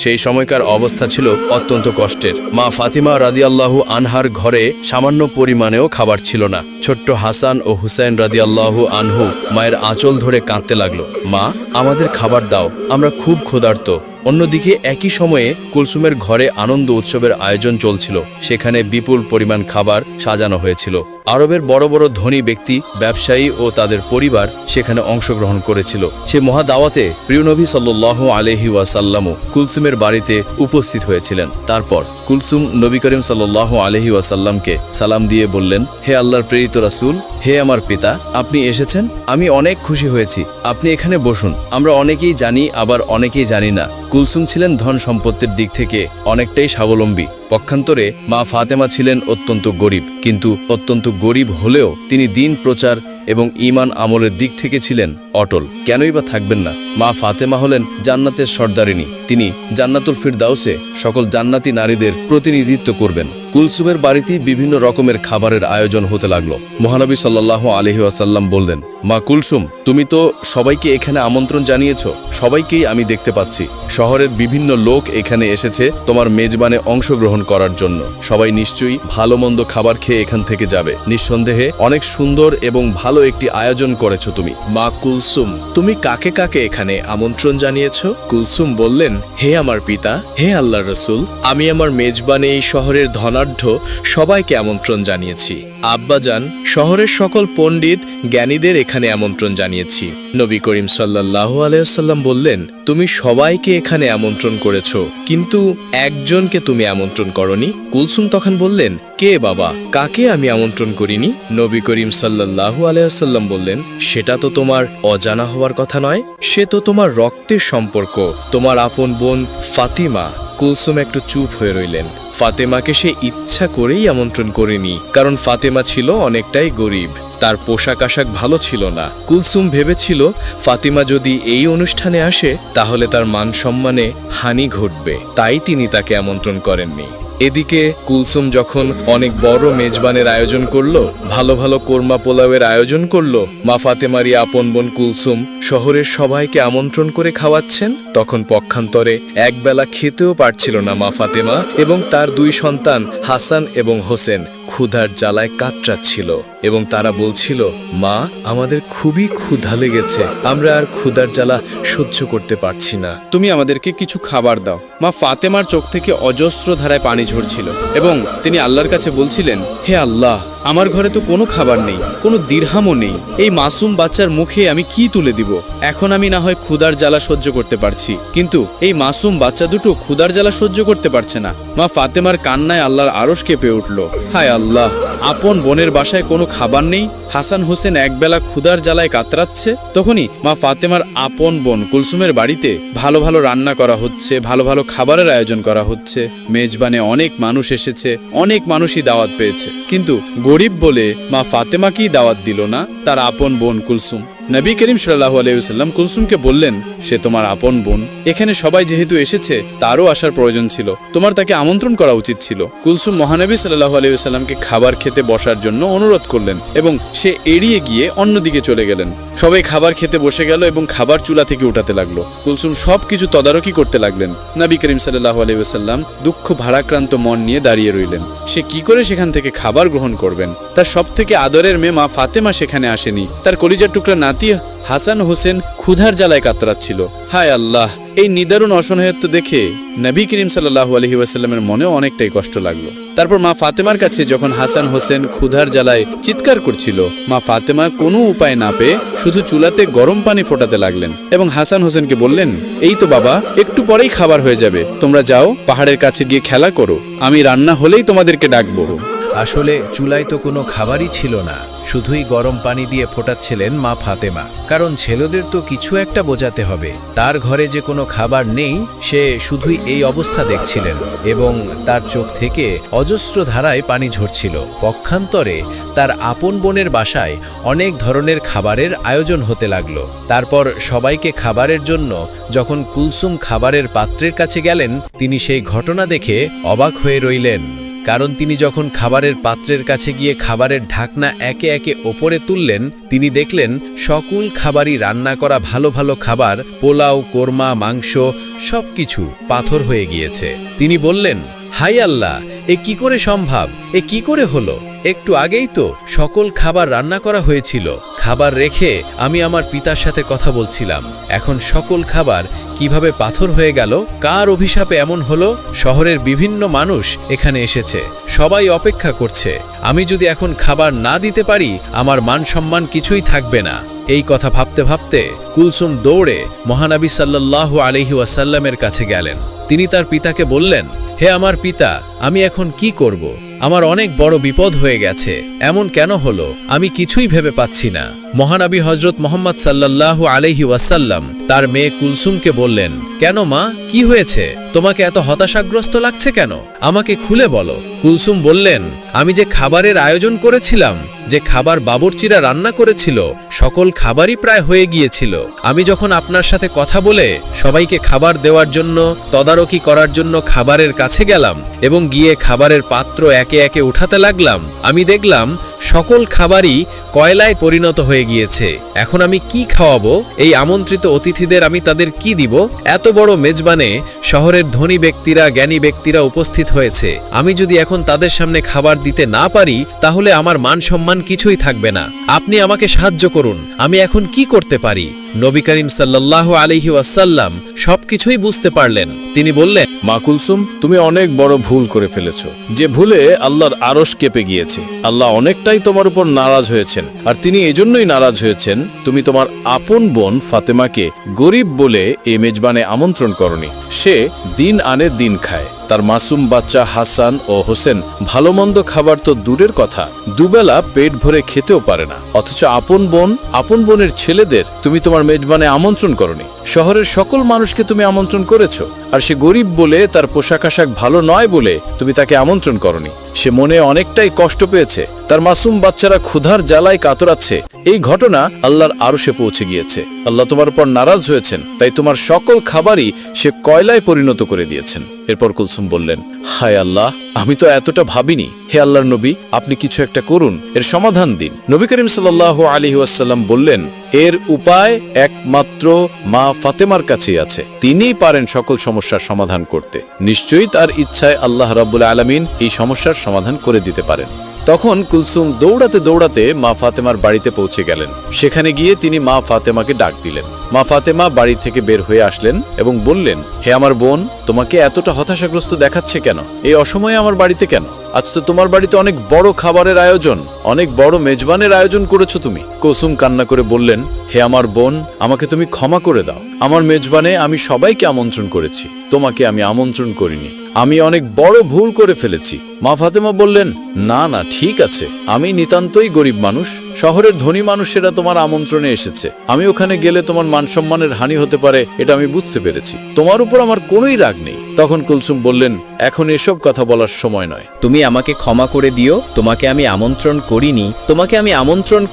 সেই সময়কার অবস্থা ছিল অত্যন্ত কষ্টের। মা ফাতিমা রাদিয়াল্লাহু আনহার ঘরে সামান্য পরিমাণেও খাবার ছিল না। ছোট্ট হাসান ও হুসাইন রাদিয়াল্লাহু আনহু মায়ের আঁচল ধরে কাঁদতে লাগলো, মা আমাদের খাবার দাও, আমরা খুব ক্ষুধার্ত। অন্যদিকে একই সময়ে কুলসুমের ঘরে আনন্দ উৎসবের আয়োজন চলছিল। সেখানে বিপুল পরিমাণ খাবার সাজানো হয়েছিল। আরবের বড় বড় ধনী ব্যক্তি, ব্যবসায়ী ও তাদের পরিবার সেখানে অংশগ্রহণ করেছিল। সে মহাদাওয়াতে প্রিয় নবী সাল্লাল্লাহু আলাইহি ওয়াসাল্লামও কুলসুমের বাড়িতে উপস্থিত হয়েছিলেন। তারপর কুলসুম নবী করিম সাল্লাল্লাহু আলাইহি ওয়াসাল্লামকে সালাম দিয়ে বললেন, হে আল্লাহর প্রেরিত রাসূল, হে আমার পিতা, আপনি এসেছেন, আমি অনেক খুশি হয়েছি। আপনি এখানে বসুন। আমরা অনেকেই জানি, আবার অনেকেই জানি না, কুলসুম ছিলেন ধন সম্পত্তির দিক থেকে অনেকটাই স্বাবলম্বী। পক্ষান্তরে মা ফাতেমা ছিলেন অত্যন্ত গরিব, কিন্তু অত্যন্ত গরিব হলেও তিনি দিন প্রচার এবং ঈমান আমলের দিক থেকে ছিলেন অটল। কেনই বা থাকবেন না? মা ফাতেমা হলেন জান্নাতের সর্দারিনী। তিনি জান্নাতুল ফিরদাউসে সকল জান্নাতি নারীদের প্রতিনিধিত্ব করবেন। কুলসুমের বাড়িতে বিভিন্ন রকমের খাবারের আয়োজন হতে লাগলো। মহানবী সাল্লাল্লাহু আলাইহি ওয়াসাল্লাম বললেন, মা কুলসুম, তুমি তো সবাইকে এখানে আমন্ত্রণ জানিয়েছ, সবাইকেই আমি দেখতে পাচ্ছি। শহরের বিভিন্ন লোক এখানে এসেছে তোমার মেজবানে অংশগ্রহণ করার জন্য। সবাই নিশ্চয়ই ভালো মন্দ খাবার খেয়ে এখান থেকে যাবে। নিঃসন্দেহে অনেক সুন্দর এবং ভালো একটি আয়োজন করেছো তুমি। মা কুলসুম, তুমি কাকে কাকে এখানে আমন্ত্রণ জানিয়েছ? কুলসুম বললেন, হে আমার পিতা, হে আল্লাহর রাসূল, আমি আমার মেজবানে এই শহরের ধনাঢ্য সবাইকে আমন্ত্রণ জানিয়েছি। আব্বাজান, শহরের সকল পণ্ডিত জ্ঞানীদের এখানে আমন্ত্রণ জানিয়েছি। নবী করিম সাল্লাল্লাহু আলাইহি ওয়াসাল্লাম বললেন, তুমি সবাইকে এখানে আমন্ত্রণ করেছো, কিন্তু একজনকে তুমি আমন্ত্রণ করনি। কুলসুম তখন বললেন, কে বাবা, কাকে আমি আমন্ত্রণ করিনি? নবী করিম সাল্লাল্লাহু আলাইহি ওয়াসাল্লাম বললেন, সেটা তো তোমার অজানা হওয়ার কথা নয়, সে তো তোমার রক্তের সম্পর্ক, তোমার আপন বোন ফাতিমা। কুলসুম একটু চুপ হয়ে রইলেন। ফাতেমাকে সে ইচ্ছা করেই আমন্ত্রণ করেনি, কারণ ফাতেমা ছিল অনেকটাই গরিব, তার পোশাক আশাক ভালো ছিল না। কুলসুম ভেবেছিল ফাতিমা যদি এই অনুষ্ঠানে আসে তাহলে তার মান সম্মানে হানি ঘটবে, তাই তিনি তাকে আমন্ত্রণ করেননি। এদিকে কুলসুম যখন অনেক বড় মেজবানের আয়োজন করলো, ভালো ভালো কোরমা পোলাওয়ের আয়োজন করলো, মা ফাতেমারই আপন বোন কুলসুম শহরের সবাইকে আমন্ত্রণ করে খাওয়াচ্ছেন, তখন পক্ষান্তরে একবেলা খেতেও পারছিল না মা ফাতেমা এবং তার দুই সন্তান হাসান এবং হোসেন ক্ষুধার জ্বালায় কাতরাচ্ছিল এবং তারা বলছিল, মা, আমাদের খুবই ক্ষুধা লেগেছে, আমরা আর ক্ষুধার জ্বালা সহ্য করতে পারছি না, তুমি আমাদেরকে কিছু খাবার দাও। মা ফাতেমার চোখ থেকে অজস্র ধারায় পানি ঝরছিল এবং তিনি আল্লাহর কাছে বলছিলেন, হে আল্লাহ, আমার ঘরে তো কোনো খাবার নেই, কোনো দিরহামও নেই, এই মাসুম বাচ্চার মুখে আমি কি তুলে দিব? এখন আমি না হয় ক্ষুধার জ্বালা সহ্য করতে পারছি, কিন্তু এই মাসুম বাচ্চা দুটো ক্ষুধার জ্বালা সহ্য করতে পারছে না। মা ফাতেমার কান্নায় আল্লাহর আরশ কেঁপে উঠল। হায় আল্লাহ, আপন বোনের বাসায় কোনো খাবার নেই, হাসান হোসেন একবেলা ক্ষুধার জ্বালায় কাতরাচ্ছে। তখনই মা ফাতেমার আপন বোন কুলসুমের বাড়িতে ভালো ভালো রান্না করা হচ্ছে, ভালো ভালো খাবারের আয়োজন করা হচ্ছে। মেজবানে অনেক মানুষ এসেছে, অনেক মানুষই দাওয়াত পেয়েছে, কিন্তু গরিব বলে মা ফাতেমাকেই দাওয়াত দিল না তার আপন বোন কুলসুম। নবী করিম সাল্লাল্লাহু আলাইহি ওয়াসাল্লাম কুলসুমকে বললেন, সে তোমার আপন বোন, এখানে সবাই যেহেতু এসেছে তারও আসার প্রয়োজন ছিল, তোমার তাকে আমন্ত্রণ করা উচিত ছিল। কুলসুম মহানবী সাল্লাল্লাহু আলাইহি ওয়াসাল্লামকে খাবার খেতে বসার জন্য অনুরোধ করলেন এবং সে এড়িয়ে গিয়ে অন্যদিকে চলে গেলেন। সবাই খাবার খেতে বসে গেল এবং খাবার চুলা থেকে উঠাতে লাগলো। কুলসুম সবকিছু তদারকি করতে লাগলেন। নবী করিম সাল্লাল্লাহু আলাইহি ওয়াসাল্লাম দুঃখ ভারাক্রান্ত মন নিয়ে দাঁড়িয়ে রইলেন। সে কি করে সেখান থেকে খাবার গ্রহণ করবেন? তার সবথেকে আদরের মেয়ে মা ফাতেমা সেখানে আসেনি, তার কলিজার টুকরা নাতি হাসান হোসেন ক্ষুধার জ্বালায় কাতরাচ্ছিল। হায় আল্লাহ, এই নিদারুণ অসহায়ত্ব দেখে নবী করিম সাল্লাল্লাহু আলাইহি ওয়াসাল্লামের মনেও অনেকটাই কষ্ট লাগলো। তারপর মা ফাতেমার কাছে যখন হাসান হোসেন ক্ষুধার জ্বালায় চিৎকার করছিল, মা ফাতেমা কোনো উপায় না পেয়ে শুধু চুলাতে গরম পানি ফোটাতে লাগলেন এবং হাসান হোসেনকে বললেন, এই তো বাবা, একটু পরেই খাবার হয়ে যাবে, তোমরা যাও পাহাড়ের কাছে গিয়ে খেলা করো, আমি রান্না হলেই তোমাদেরকে ডাকবো। আসলে চুলায় তো কোনো খাবারই ছিল না, শুধুই গরম পানি দিয়ে ফোটাচ্ছিলেন মা ফাতেমা, কারণ ছেলেদের তো কিছু একটা বোঝাতে হবে। তার ঘরে যে কোনো খাবার নেই, সে শুধুই এই অবস্থা দেখছিলেন এবং তার চোখ থেকে অজস্র ধারায় পানি ঝরছিল। পক্ষান্তরে তার আপন বোনের বাসায় অনেক ধরনের খাবারের আয়োজন হতে লাগলো। তারপর সবাইকে খাবারের জন্য যখন কুলসুম খাবারের পাত্রের কাছে গেলেন, তিনি সেই ঘটনা দেখে অবাক হয়ে রইলেন, কারণ তিনি যখন খাবারের পাত্রের কাছে গিয়ে খাবারের ঢাকনা একে একে ওপরে তুললেন তিনি দেখলেন সকল খাবারই রান্না করা ভালো ভালো খাবার, পোলাও, কোরমা, মাংস সবকিছু পাথর হয়ে গিয়েছে। তিনি বললেন, হাই আল্লাহ, এ কি করে সম্ভব? এ কি করে হলো? একটু আগেই তো সকল খাবার রান্না করা হয়েছিল। খাবার রেখে আমি আমার পিতার সাথে কথা বলছিলাম, এখন সকল খাবার কিভাবে পাথর হয়ে গেল? কার অভিশাপে এমন হলো? শহরের বিভিন্ন মানুষ এখানে এসেছে, সবাই অপেক্ষা করছে। আমি যদি এখন খাবার না দিতে পারি আমার মান সম্মান কিছুই থাকবে না। এই কথা ভাবতে ভাবতে কুলসুম দৌড়ে মহানবী সাল্লাল্লাহু আলাইহি ওয়াসাল্লামের কাছে গেলেন। তিনি তার পিতাকে বললেন, হে আমার পিতা, আমি এখন কি করব? আমার অনেক বড় বিপদ হয়ে গেছে। এমন কেন হলো? আমি কিছুই ভেবে পাচ্ছি না। মহানবী হযরত মুহাম্মদ সাল্লাল্লাহু আলাইহি ওয়াসাল্লাম তার মেয়ে কুলসুমকে বললেন, কেন মা, কি হয়েছে? তোমাকে এত হতাশাগ্রস্ত লাগছে কেন? আমাকে খুলে বলো। কুলসুম বললেন, আমি যে খাবারের আয়োজন করেছিলাম, যে খাবার বাবুর্চিরা রান্না করেছিল, সকল খাবারই প্রায় হয়ে গিয়েছিল। আমি যখন আপনার সাথে কথা বলে সবাইকে খাবার দেওয়ার জন্য, তদারকি করার জন্য খাবারের কাছে গেলাম এবং গিয়ে খাবারের পাত্র একে একে উঠাতে লাগলাম, আমি দেখলাম সকল খাবারই কয়লায় পরিণত হয়ে গিয়েছে। এখন আমি কি খাওয়াবো? এই আমন্ত্রিত অতিথিদের আমি তাদের কি দিব? এত বড় মেজবানে শহরের ধনী ব্যক্তিরা, জ্ঞানী ব্যক্তিরা উপস্থিত হয়েছে। আমি যদি এখন তাদের সামনে খাবার দিতে না পারি তাহলে আমার মান সম্মান কিছুই থাকবে না। আপনি আমাকে সাহায্য করুন, আমি এখন কি করতে পারি? নবী করিম সাল্লাল্লাহু আলাইহি ওয়াসাল্লাম সবকিছুই বুঝতে পারলেন। তিনি বললেন, মা কুলসুম, তুমি অনেক বড় ভুল করে ফেলেছ, যে ভুলে আল্লাহর আরশ কেঁপে গিয়েছে। আল্লাহ অনেকটাই তোমার উপর নারাজ হয়েছেন, আর তিনি এজন্যই নারাজ হয়েছেন তুমি তোমার আপন বোন ফাতেমাকে গরিব বলে এই মেজবানে আমন্ত্রণ করনি। সে দিন আনে দিন খায়, তার মাসুম বাচ্চা হাসান ও হোসেন ভালো মন্দ খাবার তো দূরের কথা, দুবেলা পেট ভরে খেতেও পারে না। অথচ আপন বোনের ছেলেদের তুমি তোমার মেজবানে আমন্ত্রণ করনি। শহরের সকল মানুষকে তুমি আমন্ত্রণ করেছো, আর সে গরিব বলে, তার পোশাক আশাক ভালো নয় বলে তুমি তাকে আমন্ত্রণ করনি। সে মনে অনেকটাই কষ্ট পেয়েছে, তার মাসুম বাচ্চারা ক্ষুধার জ্বালায় কাতরাচ্ছে। এই ঘটনা আল্লাহর আরশে পৌঁছে গিয়েছে। আল্লাহ তোমার উপর নারাজ হয়েছেন, তাই তোমার সকল খাবারই সে কয়লায় পরিণত করে দিয়েছেন। এরপর কুলসুম বললেন, হায় আল্লাহ, আমি তো এতটা ভাবিনি। হে আল্লাহর নবী, আপনি কিছু একটা করুন, এর সমাধান দিন। নবী করিম সাল্লাল্লাহু আলাইহি ওয়াসাল্লাম বললেন, এর উপায় একমাত্র মা ফাতেমার কাছেই আছে। তিনিই পারেন সকল সমস্যার সমাধান করতে। নিশ্চয়ই তার ইচ্ছায় আল্লাহ রাব্বুল আলামিন এই সমস্যার সমাধান করে দিতে পারেন। তখন কুলসুম দৌড়াতে দৌড়াতে মা ফাতেমার বাড়িতে পৌঁছে গেলেন। সেখানে গিয়ে তিনি মা ফাতেমাকে ডাক দিলেন। মা ফাতেমা বাড়ি থেকে বের হয়ে আসলেন এবং বললেন, হে আমার বোন, তোমাকে এতটা হতাশাগ্রস্ত দেখাচ্ছে কেন? এই অসময়ে আমার বাড়িতে কেন? আজ তো তোমার বাড়িতে অনেক বড় খাবারের আয়োজন, অনেক বড় মেজবানের আয়োজন করেছো তুমি। কুলসুম কান্না করে বললেন, হে আমার বোন, আমাকে তুমি ক্ষমা করে দাও। আমার মেজবানে আমি সবাইকে আমন্ত্রণ করেছি, তোমাকে আমি আমন্ত্রণ করিনি। আমি অনেক বড় ভুল করে ফেলেছি। মা ফাতেমা বললেন, না না, ঠিক আছে, আমি নিতান্তই গরিব মানুষ। শহরের ধনী মানুষেরা তোমার আমন্ত্রণে এসেছে, আমি ওখানে গেলে তোমার মান সম্মানের হানি হতে পারে, এটা আমি বুঝতে পেরেছি। তোমার উপর আমার কোনোই রাগ নেই। তখন কুলসুম বললেন, এখন এসব কথা বলার সময় নয়। তুমি আমাকে ক্ষমা করে দিও, তোমাকে আমি আমন্ত্রণ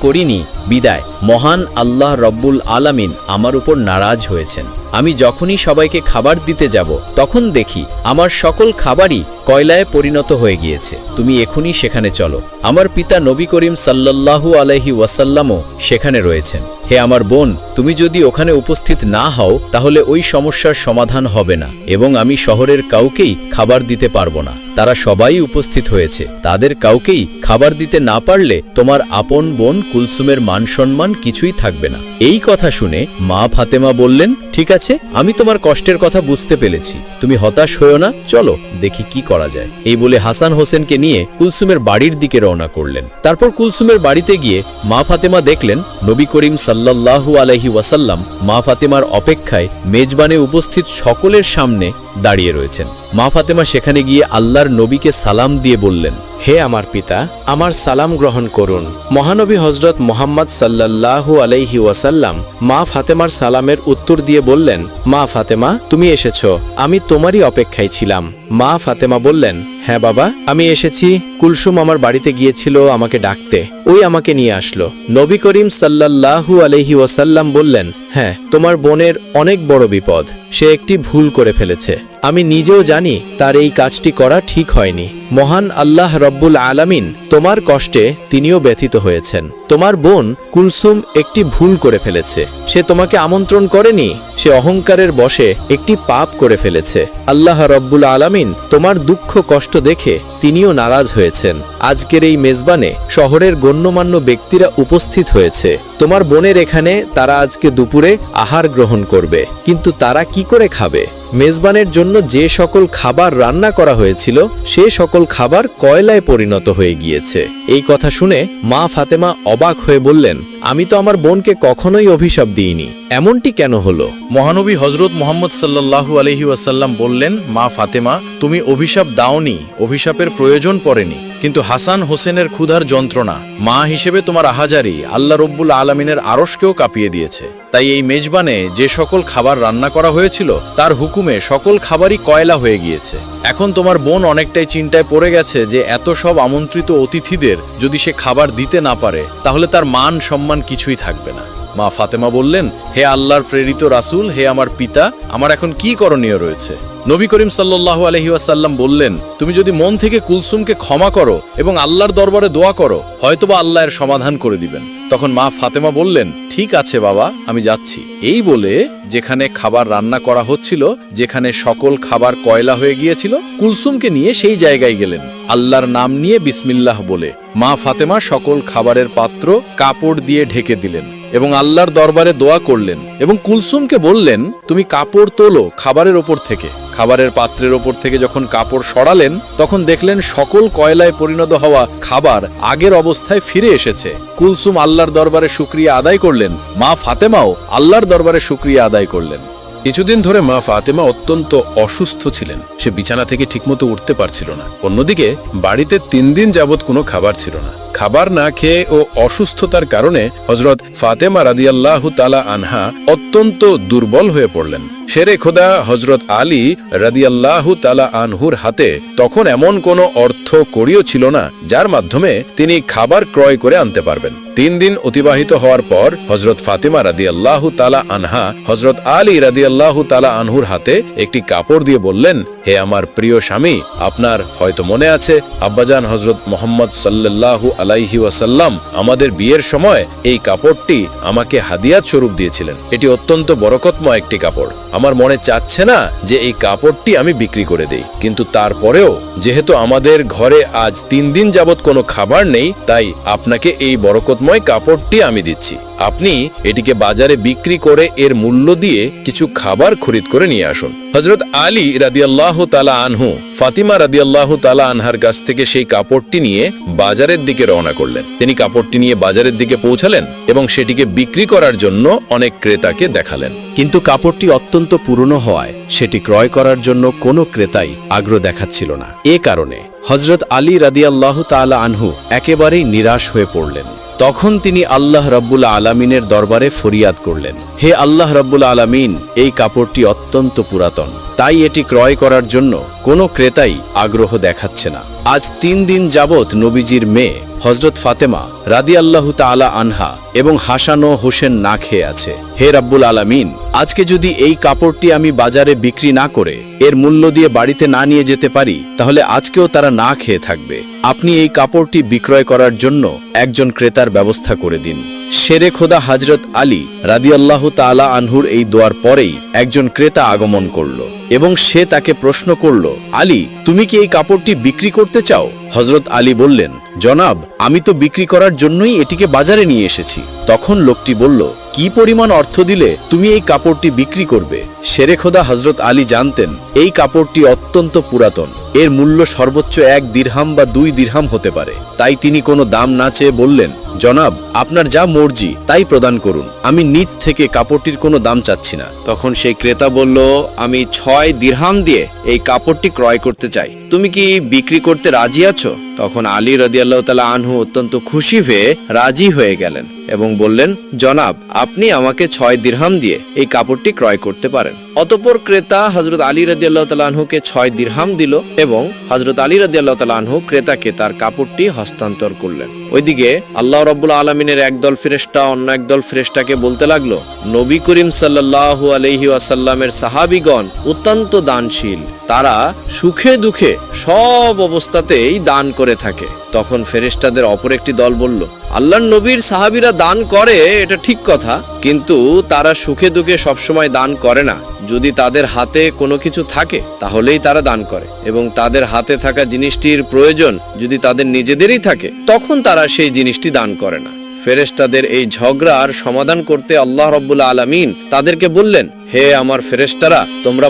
করিনি, বিদায়। মহান আল্লাহ রব্বুল আলামিন আমার উপর নারাজ হয়েছেন। আমি যখনই সবাইকে খাবার দিতে যাব তখন দেখি আমার সকল খাবারই কয়লায় পরিণত হয়ে গিয়েছে। তুমি এখনই সেখানে চলো। আমার পিতা নবী করিম সাল্লাল্লাহু আলাইহি ওয়াসাল্লামও সেখানে রয়েছেন। হে আমার বোন, তুমি যদি ওখানে উপস্থিত না হও তাহলে ওই সমস্যার সমাধান হবে না, এবং আমি শহরের কাউকেই খাবার দিতে পারবো না। তারা সবাই উপস্থিত হয়েছে, তাদের কাউকেই খাবার দিতে না পারলে তোমার আপন বোন কুলসুমের মান সম্মান কিছুই থাকবে না। এই কথা শুনে মা ফাতেমা বললেন, ঠিক আছে, আমি তোমার কষ্টের কথা বুঝতে পেরেছি, তুমি হতাশ হয়েও না, চলো দেখি কি করা যায়। এই বলে হাসান হোসেনকে নিয়ে কুলসুমের বাড়ির দিকে রওনা করলেন। তারপর কুলসুমের বাড়িতে গিয়ে মা ফাতেমা দেখলেন নবী করিম সাল্লাল্লাহু আলাইহি ওয়াসাল্লাম মা ফাতেমার অপেক্ষায় মেজবানে উপস্থিত সকলের সামনে দাঁড়িয়ে রয়েছেন। মা ফাতেমা সেখানে গিয়ে আল্লাহর নবীকে সালাম দিয়ে বললেন, হে আমার পিতা, আমার সালাম গ্রহণ করুন। মহানবী হযরত মুহাম্মদ সাল্লাল্লাহু আলাইহি ওয়াসাল্লাম মা ফাতেমার সালামের উত্তর দিয়ে বললেন, মা ফাতেমা, তুমি এসেছো, আমি তোমারই অপেক্ষায় ছিলাম। মা ফাতেমা বললেন, হ্যাঁ বাবা, আমি এসেছি। কুলসুম আমার বাড়িতে গিয়েছিল আমাকে ডাকতে, ওই আমাকে নিয়ে আসলো। নবী করিম সাল্লাল্লাহু আলাইহি ওয়াসাল্লাম বললেন, হ্যাঁ, তোমার বোনের অনেক বড় বিপদ, সে একটি ভুল করে ফেলেছে। আমি নিজেও জানি তার এই কাজটি করা ঠিক হয়নি। মহান আল্লাহ রব্বুল আলামিন তোমার কষ্টে তিনিও ব্যথিত হয়েছেন। তোমার বোন কুলসুম একটি ভুল করে ফেলেছে। সে তোমাকে আমন্ত্রণ করেনি, সে অহংকারের বশে একটি পাপ করে ফেলেছে। আল্লাহ রব্বুল আলামিন তোমার দুঃখ কষ্ট দেখে তিনিও নারাজ হয়েছেন। আজকের এই মেজবানে শহরের গণ্যমান্য ব্যক্তিরা উপস্থিত হয়েছে। তোমার বোনের এখানে তারা আজকে দুপুরে আহার গ্রহণ করবে, কিন্তু তারা কি করে খাবে? মেজবানের জন্য যে সকল খাবার রান্না করা হয়েছিল সে সকল খাবার কয়লায় পরিণত হয়ে গিয়েছে। এই কথা শুনে মা ফাতেমা অবাক হয়ে বললেন, আমি তো আমার বোনকে কখনোই অভিশাপ দিইনি, এমনটি কেন হলো? মহানবী হজরত মোহাম্মদ সাল্লাল্লাহু আলাইহি ওয়াসাল্লাম বললেন, মা ফাতেমা, তুমি অভিশাপ দাওনি, অভিশাপের প্রয়োজন পড়েনি, কিন্তু হাসান হোসেনের ক্ষুধার যন্ত্রণা মা হিসেবে তোমার আহাজারি আল্লাহ রব্বুল আলামিনের আরশকেও কাঁপিয়ে দিয়েছে। তাই এই মেজবানে যে সকল খাবার রান্না করা হয়েছিল তার হুকুমে সকল খাবারই কয়লা হয়ে গিয়েছে। এখন তোমার বোন অনেকটাই চিন্তায় পড়ে গেছে যে এত সব আমন্ত্রিত অতিথিদের যদি সে খাবার দিতে না পারে তাহলে তার মান সম্মান কিছুই থাকবে না। মা ফাতেমা বললেন, হে আল্লাহর প্রেরিত রাসূল, হে আমার পিতা, আমার এখন কি করণীয় রয়েছে? নবী করিম সাল্লাল্লাহু আলাইহি ওয়াসাল্লাম বললেন, তুমি যদি মন থেকে কুলসুমকে ক্ষমা করো এবং আল্লাহর দরবারে দোয়া করো, হয়তোবা আল্লাহ এর সমাধান করে দিবেন। তখন মা ফাতেমা বললেন, ঠিক আছে বাবা, আমি যাচ্ছি। এই বলে যেখানে খাবার রান্না করা হচ্ছিল, যেখানে সকল খাবার কয়লা হয়ে গিয়েছিল, কুলসুমকে নিয়ে সেই জায়গায় গেলেন। আল্লাহর নাম নিয়ে বিসমিল্লাহ বলে মা ফাতেমা সকল খাবারের পাত্র কাপড় দিয়ে ঢেকে দিলেন এবং আল্লাহর দরবারে দোয়া করলেন এবং কুলসুমকে বললেন, তুমি কাপড় তোলো খাবারের ওপর থেকে। খাবারের পাত্রের ওপর থেকে যখন কাপড় সরালেন তখন দেখলেন সকল কয়লায় পরিণত হওয়া খাবার আগের অবস্থায় ফিরে এসেছে। কুলসুম আল্লাহর দরবারে শুকরিয়া আদায় করলেন, মা ফাতেমাও আল্লাহর দরবারে শুকরিয়া আদায় করলেন। কিছুদিন ধরে মা ফাতেমা অত্যন্ত অসুস্থ ছিলেন। সে বিছানা থেকে ঠিকমতো উঠতে পারছিল না। অন্যদিকে বাড়িতে 3 দিন যাবৎ কোনো খাবার ছিল না। খাবার না খেয়ে ও অসুস্থতার কারণে হযরত ফাতেমা রাদিয়াল্লাহু তাআলা আনহা অত্যন্ত দুর্বল হয়ে পড়লেন। শেরে খোদা হযরত আলী রাদিয়াল্লাহু তাআলা আনহুর হাতে তখন এমন কোনো অর্থ কড়িও ছিল না যার মাধ্যমে তিনি খাবার ক্রয় করে আনতে পারবেন। 3 দিন অতিবাহিত হওয়ার পর হযরত ফাতেমা রাদিয়াল্লাহু তাআলা আনহা হযরত আলী রাদিয়াল্লাহু তাআলা আনহুর হাতে একটি কাপড় দিয়ে বললেন, হে আমার প্রিয় স্বামী, আপনার হয়তো মনে আছে আব্বাজান হযরত মুহাম্মদ সাল্লাল্লাহু আলাইহি ওয়াসাল্লাম আমাদের বিয়ের সময় এই কাপড়টি আমাকে হাদিয়াত স্বরূপ দিয়েছিলেন। এটি অত্যন্ত বরকতময় একটি কাপড়। আমার মনে চাচ্ছে না যে এই কাপড়টি আমি বিক্রি করে দেই, কিন্তু তারপরেও যেহেতু আমাদের ঘরে আজ 3 দিন যাবৎ কোনো খাবার নেই, তাই আপনাকে এই বরকতময় কাপড়টি আমি দিচ্ছি। আপনি এটিকে বাজারে বিক্রি করে এর মূল্য দিয়ে কিছু খাবার খরিদ করে নিয়ে আসুন। হযরত আলী রাদিয়াল্লাহু তাআলা আনহু ফাতিমা রাদিয়াল্লাহু তাআলা আনহার কাছ থেকে সেই কাপড়টি নিয়ে বাজারের দিকে রওনা করলেন। তিনি কাপড়টি নিয়ে বাজারের দিকে পৌঁছালেন এবং সেটিকে বিক্রি করার জন্য অনেক ক্রেতাকে দেখালেন। কিন্তু কাপড়টি অত্যন্ত পুরনো হওয়ায় সেটি ক্রয় করার জন্য কোনো ক্রেতাই আগ্রহ দেখাচ্ছিল না। এ কারণে হযরত আলী রাদিয়াল্লাহু তাআলা আনহু একেবারেই নিরাশ হয়ে পড়লেন। তখন তিনি আল্লাহ রাব্বুল আলামিনের দরবারে ফরিয়াদ করলেন, হে আল্লাহ রাব্বুল আলামিন, এই কাপড়টি অত্যন্ত পুরাতন, তাই এটি ক্রয় করার জন্য কোনো ক্রেতাই আগ্রহ দেখাচ্ছে না। আজ 3 দিন যাবৎ নবীজির মেয়ে হযরত ফাতেমা রাদিয়াল্লাহু তাআলা আনহা এবং হাসান ও হোসেন না খেয়ে আছে। হে রাব্বুল আলামিন, আজকে যদি এই কাপড়টি আমি বাজারে বিক্রি না করে এর মূল্য দিয়ে বাড়িতে না নিয়ে যেতে পারি, তাহলে আজকেও তারা না খেয়ে থাকবে। আপনি এই কাপড়টি বিক্রয় করার জন্য একজন ক্রেতার ব্যবস্থা করে দিন। শেরে খোদা হযরত আলী রাদিয়াল্লাহু তাআলা আনহুর এই দোয়ার পরেই একজন ক্রেতা আগমন করল এবং সে তাকে প্রশ্ন করল, আলী, তুমি কি এই কাপড়টি বিক্রি করতে চাও? হযরত আলী বললেন, জনাব, আমি তো বিক্রি করার জন্যই এটিকে বাজারে নিয়ে এসেছি। তখন লোকটি বলল, কি পরিমাণ অর্থ দিলে তুমি এই কাপড়টি বিক্রি করবে? শেরে খোদা হযরত আলী জানতেন এই কাপড়টি অত্যন্ত পুরাতন, এর মূল্য সর্বোচ্চ 1 দিরহাম বা 2 দিরহাম হতে পারে। তাই তিনি কোনো দাম না চেয়ে বললেন, জনাব, আপনার যা মর্জি তাই প্রদান করুন, আমি নিজ থেকে কাপড়টির কোনো দাম চাচ্ছি না। তখন সেই ক্রেতা বলল, আমি 6 দিরহাম দিয়ে এই কাপড়টি ক্রয় করতে চাই, তুমি কি বিক্রি করতে রাজি আছো? তখন আলী রাদিয়াল্লাহু তাআলা আনহু অত্যন্ত খুশি হয়ে রাজি হয়ে গেলেন এবং বললেন, জনাব, আপনি আমাকে 6 দিরহাম দিয়ে এই কাপড়টি ক্রয় করতে পারেন। অতঃপর ক্রেতা হযরত আলী রাদিয়াল্লাহু তাআলা আনহুকে 6 দিরহাম দিল এবং হযরত আলী রাদিয়াল্লাহু তাআলা আনহু ক্রেতাকে তার কাপড়টি হস্তান্তর করলেন। ওইদিকে আল্লাহ রাব্বুল আলামিনের একদল ফেরেশতা অন্য একদল ফেরেশতাকে বলতে লাগলো, নবী করিম সাল্লাল্লাহু আলাইহি ওয়াসাল্লামের সাহাবীগণ অত্যন্ত দানশীল, তারা সুখে দুঃখে সব অবস্থাতেই দান করে থাকে। তখন ফেরেশতাদের অপর একটি দল বলল, আল্লাহর নবীর সাহাবীরা দান করে এটা ঠিক কথা, কিন্তু তারা সুখে দুঃখে সবসময় দান করে না। যদি তাদের হাতে কোনো কিছু থাকে তাহলেই তারা দান করে, এবং তাদের হাতে থাকা জিনিসটির প্রয়োজন যদি তাদের নিজেদেরই থাকে তখন তারা সেই জিনিসটি দান করে না। ফেরেশতাদের এই ঝগড়ার সমাধান করতে আল্লাহ রাব্বুল আলামিন তাদেরকে বললেন, হে আমার ফেরেশতারা, তোমরা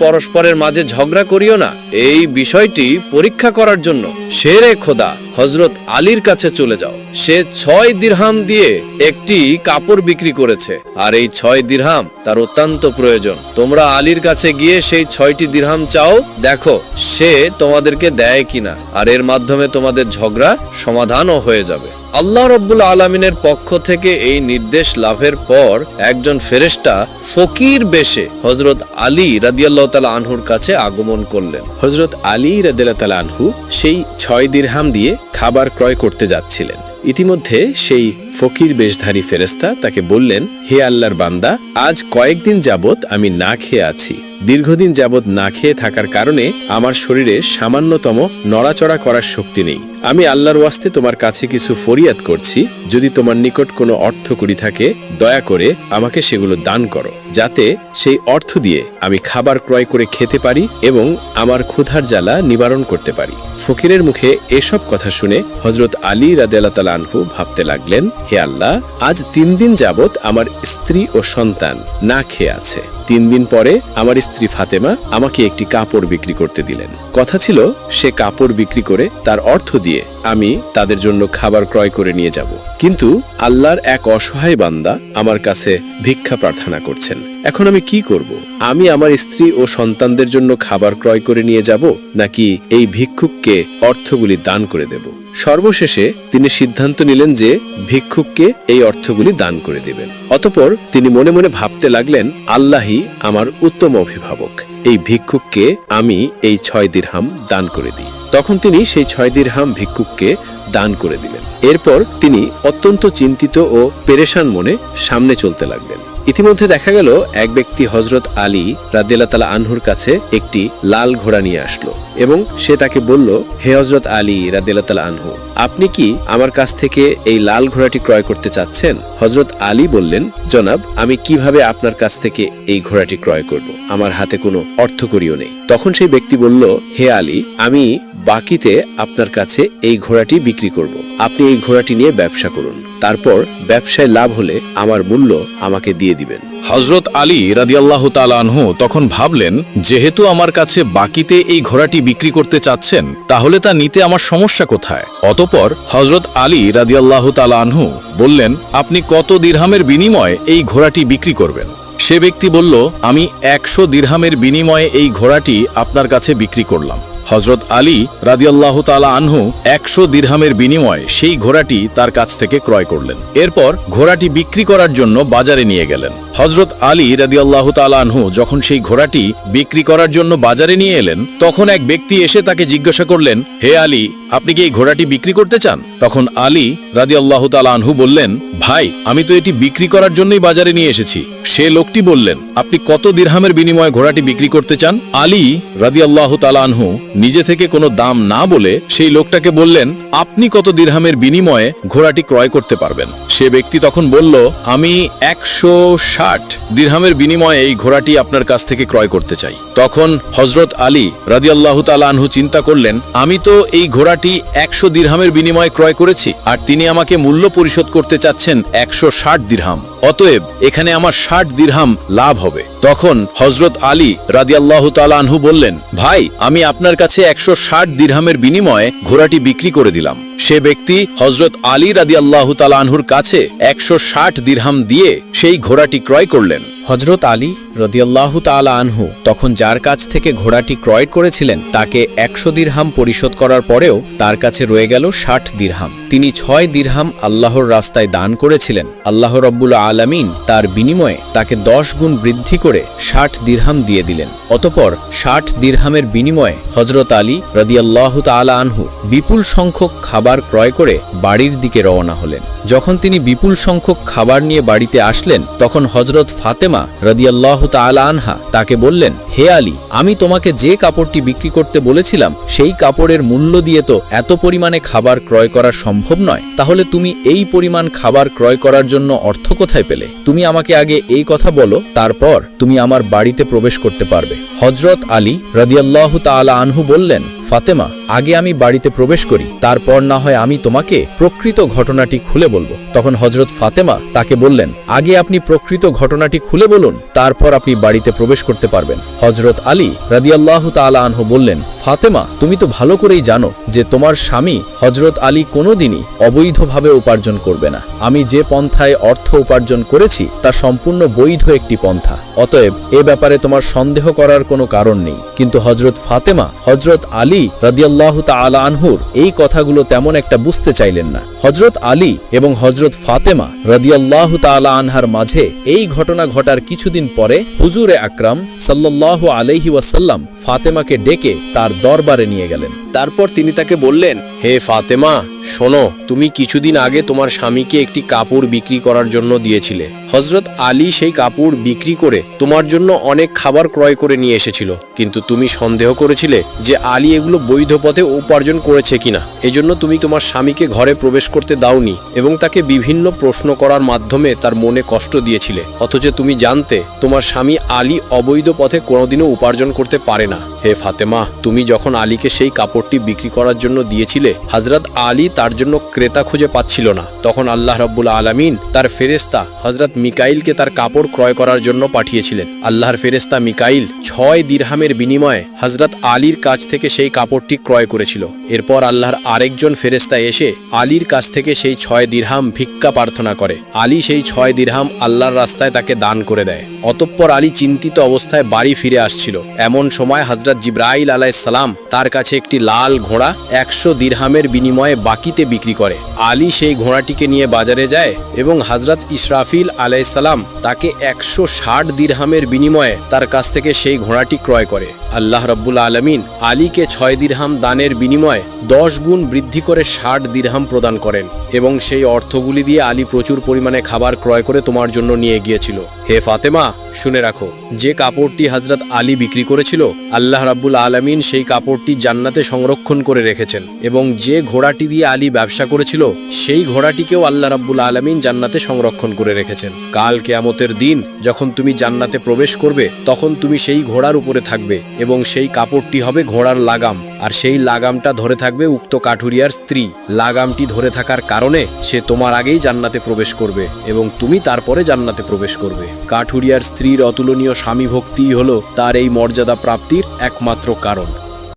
পরস্পরের মাঝে ঝগড়া করিও না। এই বিষয়টি পরীক্ষা করার জন্য শেরে খোদা হযরত আলীর কাছে চলে যাও। সে 6 দিরহাম দিয়ে একটি কাপড় বিক্রি করেছে, আর এই 6 দিরহাম তার অত্যন্ত প্রয়োজন। তোমরা আলীর কাছে গিয়ে সেই 6টি দিরহাম চাও, দেখো সে তোমাদেরকে দেয় কিনা, আর এর মাধ্যমে তোমাদের ঝগড়া সমাধানও হয়ে যাবে। আল্লাহ রাব্বুল আলামিনের পক্ষ থেকে এই নির্দেশ লাভের পর একজন ফেরেশতা ফকির বেশে হযরত আলী রাদিয়াল্লাহু তাআলা আনহুর কাছে আগমন করলেন। হযরত আলী রাদিয়াল্লাহু তাআলা আনহু সেই 6 দিরহাম দিয়ে খাবার ক্রয় করতে যাচ্ছিলেন। ইতিমধ্যে সেই ফকির বেশধারী ফেরেশতা তাকে বললেন, হে আল্লাহর বান্দা, আজ কয়েকদিন যাবত আমি না খেয়ে আছি। দীর্ঘদিন যাবত না খেয়ে থাকার কারণে আমার শরীরে সামান্যতম নড়াচড়া করার শক্তি নেই। আমি আল্লাহর ওয়াস্তে তোমার কাছে কিছু ফরিয়াদ করছি, যদি তোমার নিকট কোনো অর্থকড়ি থাকে দয়া করে আমাকে সেগুলো দান করো, যাতে সেই অর্থ দিয়ে আমি খাবার ক্রয় করে খেতে পারি এবং আমার ক্ষুধার জ্বালা নিবারণ করতে পারি। ফকিরের মুখে এসব কথা শুনে হযরত আলী রাদিয়াল্লাহু তাআলা আনহু ভাবতে লাগলেন, হে আল্লাহ, আজ 3 দিন যাবত আমার স্ত্রী ও সন্তান না খেয়ে আছে। 3 দিন পরে আমার স্ত্রী ফাতেমা আমাকে একটি কাপড় বিক্রি করতে দিলেন। কথা ছিল সে কাপড় বিক্রি করে তার অর্থ দিয়ে আমি তাদের জন্য খাবার ক্রয় করে নিয়ে যাব, কিন্তু আল্লাহর এক অসহায় বান্দা আমার কাছে ভিক্ষা প্রার্থনা করছেন। এখন আমি কি করব? আমি আমার স্ত্রী ও সন্তানদের জন্য খাবার ক্রয় করে নিয়ে যাব, নাকি এই ভিক্ষুককে অর্থগুলি দান করে দেব? সর্বশেষে তিনি সিদ্ধান্ত নিলেন যে ভিক্ষুককে এই অর্থগুলি দান করে দেবেন। অতঃপর তিনি মনে মনে ভাবতে লাগলেন, আল্লাহই আমার উত্তম অভিভাবক, এই ভিক্ষুককে আমি এই 6 দিরহাম দান করে দিই। তখন তিনি সেই 6 দিরহাম ভিক্ষুককে দান করে দিলেন। এরপর তিনি অত্যন্ত চিন্তিত ও পেরেশান মনে সামনে চলতে লাগলেন। ইতিমধ্যে দেখা গেল এক ব্যক্তি হযরত আলী রাদিয়াল্লাহু তাআলা আনহুর কাছে একটি লাল ঘোড়া নিয়ে আসলো এবং সে তাকে বলল, হে হযরত আলী রাদিয়াল্লাহু তাআলা আনহু, আপনি কি আমার কাছ থেকে এই লাল ঘোড়াটি ক্রয় করতে চাচ্ছেন? হযরত আলী বললেন, জনাব, আমি কিভাবে আপনার কাছ থেকে এই ঘোড়াটি ক্রয় করব? আমার হাতে কোনো অর্থকড়িও নেই। তখন সেই ব্যক্তি বলল, হে আলী, আমি বাকিতে আপনার কাছে এই ঘোড়াটি বিক্রি করব। আপনি এই ঘোড়াটি নিয়ে ব্যবসা করুন, তারপর ব্যবসায় লাভ হলে আমার মূল্য আমাকে দিয়ে দিবেন। হযরত আলী রাদিয়াল্লাহু তাআলা আনহু তখন ভাবলেন, যেহেতু আমার কাছে বাকিতে এই ঘোড়াটি বিক্রি করতে চাচ্ছেন, তাহলে তা নিতে আমার সমস্যা কোথায়? অতঃপর হযরত আলী রাদিয়াল্লাহু তাআলা আনহু বললেন, আপনি কত দিরহামের বিনিময়ে এই ঘোড়াটি বিক্রি করবেন? সে ব্যক্তি বলল, আমি 100 দিরহামের বিনিময়ে এই ঘোড়াটি আপনার কাছে বিক্রি করলাম। হযরত আলী রাদিয়াল্লাহু তাআলা আনহু 100 দিরহামের বিনিময়ে সেই ঘোড়াটি তার কাছ থেকে ক্রয় করলেন। এরপর ঘোড়াটি বিক্রি করার জন্য বাজারে নিয়ে গেলেন। হযরত আলী রাদিয়াল্লাহু তাআলা আনহু যখন সেই ঘোড়াটি বিক্রি করার জন্য বাজারে নিয়ে এলেন, তখন এক ব্যক্তি এসে তাকে জিজ্ঞাসা করলেন, হে আলী, আপনি কি এই ঘোড়াটি বিক্রি করতে চান? তখন আলী রাদিয়াল্লাহু তাআলা আনহু বললেন, ভাই, আমি তো এটি বিক্রি করার জন্যই বাজারে নিয়ে এসেছি। সে লোকটি বললেন, আপনি কত দিরহামের বিনিময়ে ঘোড়াটি বিক্রি করতে চান? আলী রাদিয়াল্লাহু তাআলা আনহু নিজে থেকে কোনো দাম না বলে সেই লোকটাকে বললেন, আপনি কত দিরহামের বিনিময়ে ঘোড়াটি ক্রয় করতে পারবেন? সে ব্যক্তি তখন বলল, আমি 160 দিরহামের বিনিময়ে এই ঘোড়াটি আপনার কাছ থেকে ক্রয় করতে চাই। তখন হযরত আলী রাদিয়াল্লাহু তাআলা আনহু চিন্তা করলেন, আমি তো এই ঘোড়াটি 100 দিরহামের বিনিময়ে ক্রয় করেছি, আর তিনি আমাকে মূল্য পরিশোধ করতে চাচ্ছেন 160 দিরহাম। অতএব এখানে আমার 60 দিরহাম লাভ হবে। তখন হযরত আলী রাদিয়াল্লাহু তাআলা আনহু বললেন, ভাই, আমি আপনার কাছে 160 দিরহামের বিনিময়ে ঘোড়াটি বিক্রি করে দিলাম। সে ব্যক্তি হযরত আলী রাদিয়াল্লাহু তাআলা আনহুর কাছে 160 দিরহাম দিয়ে সেই ঘোড়াটি ক্রয় করলেন। হযরত আলী রাদিয়াল্লাহু তাআলা আনহু তখন যার কাছ থেকে ঘোড়াটি ক্রয় করেছিলেন তাকে 100 দিরহাম পরিশোধ করার পরেও তার কাছে রয়ে গেল 60 দিরহাম। তিনি 6 দিরহাম আল্লাহর রাস্তায় দান করেছিলেন। আল্লাহ রাব্বুল আলামিন তার বিনিময়ে তাকে 10 গুণ বৃদ্ধি করে 60 দিরহাম দিয়ে দিলেন। অতঃপর 60 দিরহামের বিনিময়ে হযরত আলী রাদিয়াল্লাহু তাআলা আনহু বিপুল সংখ্যক খাবার ক্রয় করে বাড়ির দিকে রওনা হলেন। যখন তিনি বিপুল সংখ্যক খাবার নিয়ে বাড়িতে আসলেন তখন হজরত ফাতেমা রাদিয়াল্লাহু তাআলা আনহা তাকে বললেন, হে আলী, আমি তোমাকে যে কাপড়টি বিক্রি করতে বলেছিলাম সেই কাপড়ের মূল্য দিয়ে তো এত পরিমাণে খাবার ক্রয় করা সম্ভব নয়, তাহলে তুমি এই পরিমাণ খাবার ক্রয় করার জন্য অর্থ কোথায় পেলে? তুমি আমাকে আগে এই কথা বলো, তারপর তুমি আমার বাড়িতে প্রবেশ করতে পারবে। হজরত আলী রাদিয়াল্লাহু তাআলা আনহু বললেন, ফাতেমা, আগে আমি বাড়িতে প্রবেশ করি, তারপর না হয় আমি তোমাকে প্রকৃত ঘটনাটি খুলে বলবো। তখন হজরত ফাতেমা তাকে বললেন, আগে আপনি প্রকৃত ঘটনাটি খুলে বলুন, তারপর আপনি বাড়িতে প্রবেশ করতে পারবেন। হজরত আলী রাদিয়াল্লাহু তাআলা আনহু বললেন, ফাতেমা, তুমি তো ভালো করেই জানো যে তোমার স্বামী হজরত আলী কোনোদিনই অবৈধভাবে উপার্জন করবে না। আমি যে পন্থায় অর্থ উপার্জন করেছি তা সম্পূর্ণ বৈধ একটি পন্থা, অতএব এ ব্যাপারে তোমার সন্দেহ করার কোনো কারণ নেই। কিন্তু হজরত ফাতেমা হজরত আলী রাদিয়াল্লাহু তাআলা আনহুর এই কথাগুলো তেমন একটা বুঝতে চাইলেন না। হজরত আলী এবং হজরত ফাতেমা রাদিয়াল্লাহু তাআলা আনহার মাঝে এই ঘটনা ঘটার কিছুদিন পরে হুজুরে আকরাম সাল্লাল্লাহু আলাইহি ওয়াসাল্লাম ফাতেমাকে ডেকে তার দরবারে নিয়ে গেলেন। তারপর তিনি তাকে বললেন, হে ফাতেমা, শোনো, তুমি কিছুদিন আগে তোমার স্বামীকে একটি কাপড় বিক্রি করার জন্য দিয়েছিলে। হজরত আলী সেই কাপড় বিক্রি করে তোমার জন্য অনেক খাবার ক্রয় করে নিয়ে এসেছিল, কিন্তু তুমি সন্দেহ করেছিলে যে আলী এগুলো বৈধ পথে উপার্জন করেছে কিনা। এজন্য তুমি তোমার স্বামীকে ঘরে প্রবেশ করতে দাওনি এবং তাকে বিভিন্ন প্রশ্ন করার মাধ্যমে তার মনে কষ্ট দিয়েছিলে, অথচ তুমি জানতে তোমার স্বামী আলী অবৈধ পথে কোনোদিনও উপার্জন করতে পারে না। হে ফাতেমা, তুমি যখন আলীকে সেই কাপড়টি বিক্রি করার জন্য দিয়েছিলে, হযরত আলী তার জন্য ক্রেতা খুঁজে পাচ্ছিল না। তখন আল্লাহ রাব্বুল আলামিন তার ফেরেশতা হযরত মিকাইলকে তার কাপড় ক্রয় করার জন্য পাঠিয়েছিলেন। আল্লাহর ফেরেশতা মিকাইল 6 দিরহামের বিনিময়ে হযরত আলীর কাছ থেকে সেই কাপড়টি ক্রয় করেছিল। এরপর আল্লাহর আরেকজন ফেরেশতা এসে আলীর কাছ থেকে সেই 6 দিরহাম ভিক্ষা প্রার্থনা করে। আলী সেই 6 দিরহাম আল্লাহর রাস্তায় তাকে দান করে দেয়। অতঃপর আলী চিন্তিত অবস্থায় বাড়ি ফিরে আসছিল। এমন সময় হযরত জিবরাইল আলাইহিস সালাম তার কাছে একটি লাল ঘোড়া 100 দিরহামের বিনিময়ে বাকিতে বিক্রি করে। আলী সেই ঘোড়াটিকে নিয়ে বাজারে যায় এবং হযরত ইসরাফিল আলাইহিস সালাম তাকে 160 দিরহামের বিনিময়ে তার কাছ থেকে সেই ঘোড়াটি ক্রয় করে। আল্লাহ রাব্বুল আলামিন আলীকে 6 দিরহাম দানের বিনিময়ে 10 গুণ বৃদ্ধি করে 60 দিরহাম প্রদান করেন এবং সেই অর্থগুলি দিয়ে আলী প্রচুর পরিমাণে খাবার ক্রয় করে তোমার জন্য নিয়ে গিয়েছিল। হে ফাতেমা, শুনে রাখো, যে কাপড়টি হযরত আলী বিক্রি করেছিল, আল্লাহ রাব্বুল আলামিন সেই কাপড়টি জান্নাতে সংরক্ষণ করে রেখেছেন এবং যে ঘোড়াটি দিয়ে আলী ব্যবসা করেছিল সেই ঘোড়াটিকেও আল্লাহ রাব্বুল আলামিন জান্নাতে সংরক্ষণ করে রেখেছেন। কাল কিয়ামতের দিন যখন তুমি জান্নাতে প্রবেশ করবে তখন তুমি সেই ঘোড়ার উপরে থাকবে এবং সেই কাপড়টি হবে ঘোড়ার লাগাম, আর সেই লাগামটা ধরে থাকবে উক্ত কাঠুরিয়ার স্ত্রী। লাগামটি ধরে থাকার কারণে সে তোমার আগেই জান্নাতে প্রবেশ করবে এবং তুমি তারপরে জান্নাতে প্রবেশ করবে। কাঠুরিয়ার স্ত্রীর অতুলনীয় স্বামী ভক্তিই হলো তার এই মর্যাদা প্রাপ্তির একমাত্র কারণ।